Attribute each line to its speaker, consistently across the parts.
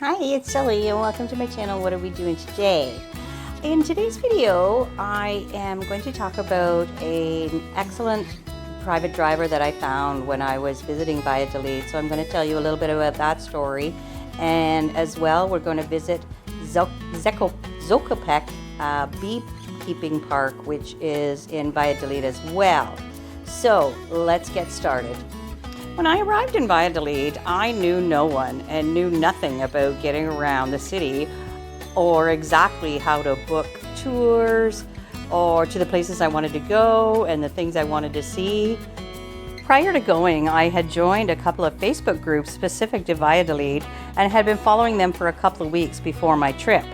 Speaker 1: Hi, it's Shelly and welcome to my channel. What are we doing today? In today's video, I am going to talk about an excellent private driver that I found when I was visiting Valladolid. So I'm going to tell you a little bit about that story. And as well, we're going to visit Xkopek Beekeeping Park, which is in Valladolid as well. So let's get started. When I arrived in Valladolid, I knew no one and knew nothing about getting around the city or exactly how to book tours or to the places I wanted to go and the things I wanted to see. Prior to going, I had joined a couple of Facebook groups specific to Valladolid and had been following them for a couple of weeks before my trip.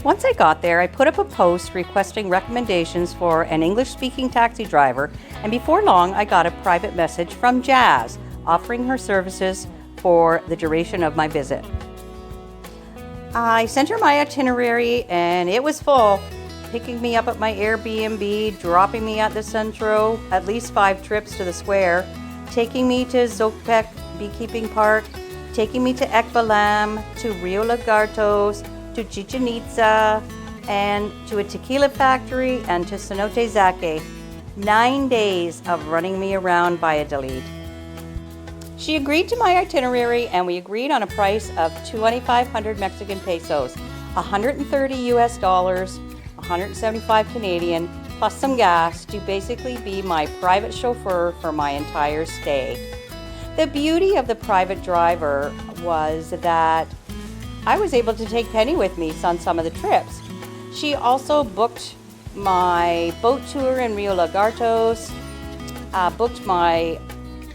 Speaker 1: Once I got there, I put up a post requesting recommendations for an English-speaking taxi driver, and before long I got a private message from Jazz offering her services for the duration of my visit. I sent her my itinerary and it was full, picking me up at my Airbnb, dropping me at the Centro, at least 5 trips to the square, taking me to Xkopek Beekeeping Park, taking me to Xkopek, to Rio Lagartos, to Chichen Itza, and to a tequila factory, and to cenote Zaque. 9 days of running me around Valladolid. She agreed to my itinerary and we agreed on a price of 2,500 Mexican pesos, 130 US dollars, 175 Canadian, plus some gas to basically be my private chauffeur for my entire stay. The beauty of the private driver was that I was able to take Penny with me on some of the trips. She also booked my boat tour in Rio Lagartos, booked my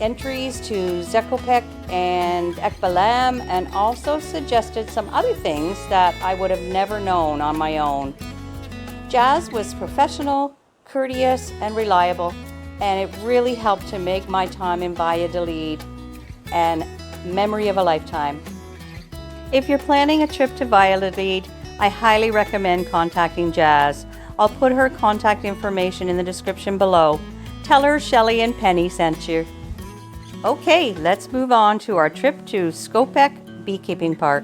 Speaker 1: entries to Xkopek and Xkopek, and also suggested some other things that I would have never known on my own. Jazz was professional, courteous, and reliable, and it really helped to make my time in Valladolid a memory of a lifetime. If you're planning a trip to Valladolid, I highly recommend contacting Jazz. I'll put her contact information in the description below. Tell her Shelly and Penny sent you. Okay, let's move on to our trip to Xkopek Beekeeping Park.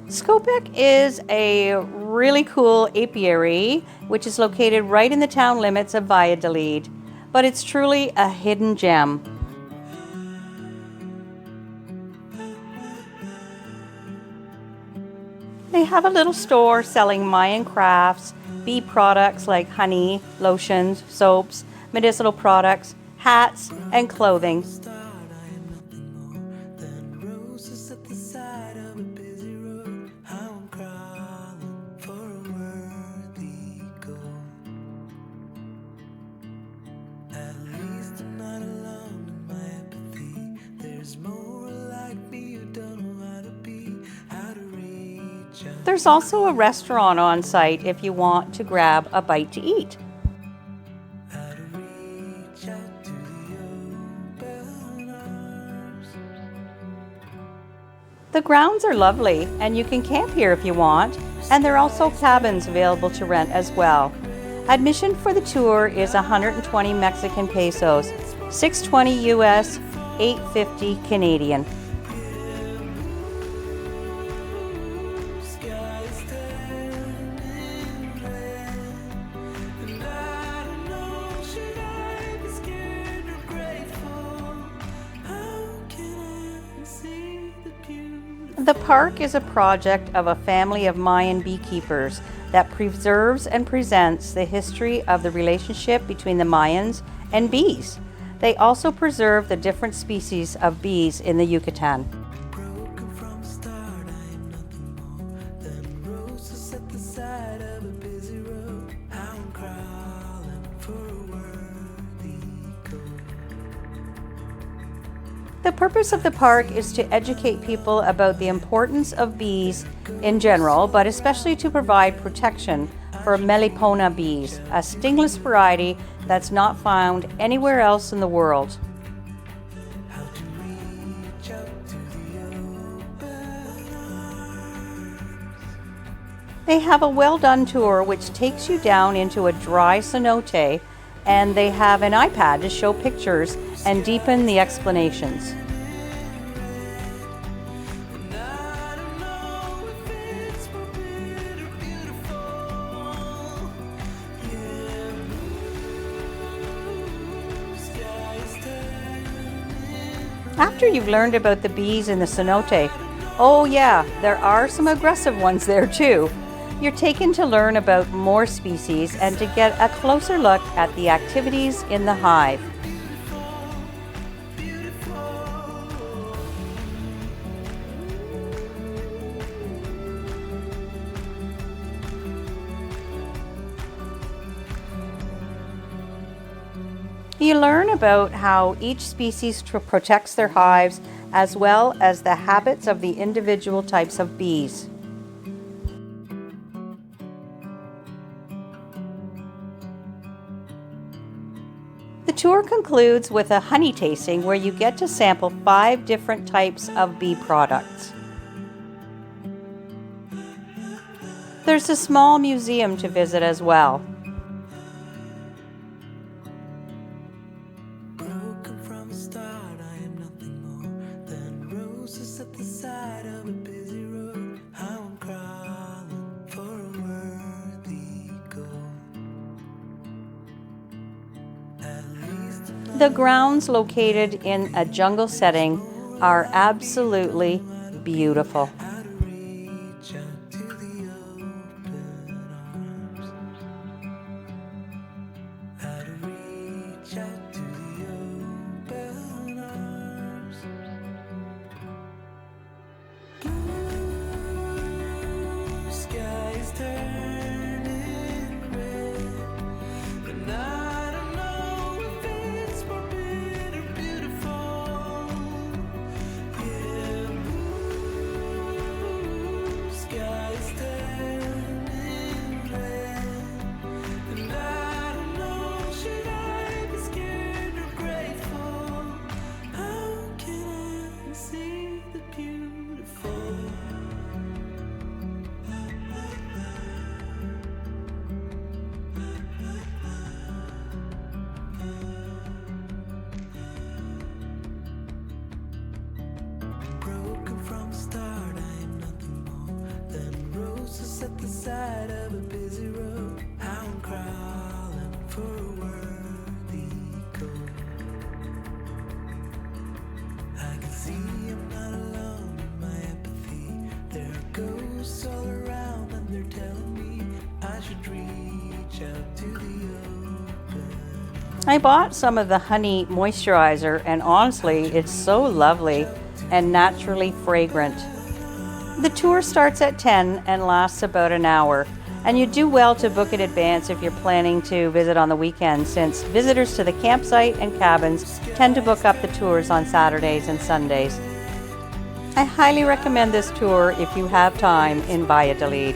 Speaker 1: Xkopek is a really cool apiary, which is located right in the town limits of Valladolid, but it's truly a hidden gem. They have a little store selling Mayan crafts, bee products like honey, lotions, soaps, medicinal products, hats, and clothing. There's also a restaurant on site if you want to grab a bite to eat. The grounds are lovely and you can camp here if you want, and there are also cabins available to rent as well. Admission for the tour is 120 Mexican pesos, 620 US, 850 Canadian. The park is a project of a family of Mayan beekeepers that preserves and presents the history of the relationship between the Mayans and bees. They also preserve the different species of bees in the Yucatan. The purpose of the park is to educate people about the importance of bees in general, but especially to provide protection for Melipona bees, a stingless variety that's not found anywhere else in the world. They have a well-done tour which takes you down into a dry cenote, and they have an iPad to show pictures and deepen the explanations. After you've learned about the bees in the cenote, oh yeah, there are some aggressive ones there too, you're taken to learn about more species and to get a closer look at the activities in the hive. You learn about how each species protects their hives, as well as the habits of the individual types of bees. The tour concludes with a honey tasting where you get to sample 5 different types of bee products. There's a small museum to visit as well. The grounds, located in a jungle setting, are absolutely beautiful.
Speaker 2: At the side of a busy road, I'm crawling for a worthy goal. I can see I'm not alone in my empathy. There are ghosts all around and they're telling me I should reach out to the open.
Speaker 1: I bought some of the honey moisturizer, and honestly, it's so lovely and naturally fragrant. The tour starts at 10 and lasts about an hour, and you do well to book in advance if you're planning to visit on the weekend, since visitors to the campsite and cabins tend to book up the tours on Saturdays and Sundays. I highly recommend this tour if you have time in Valladolid.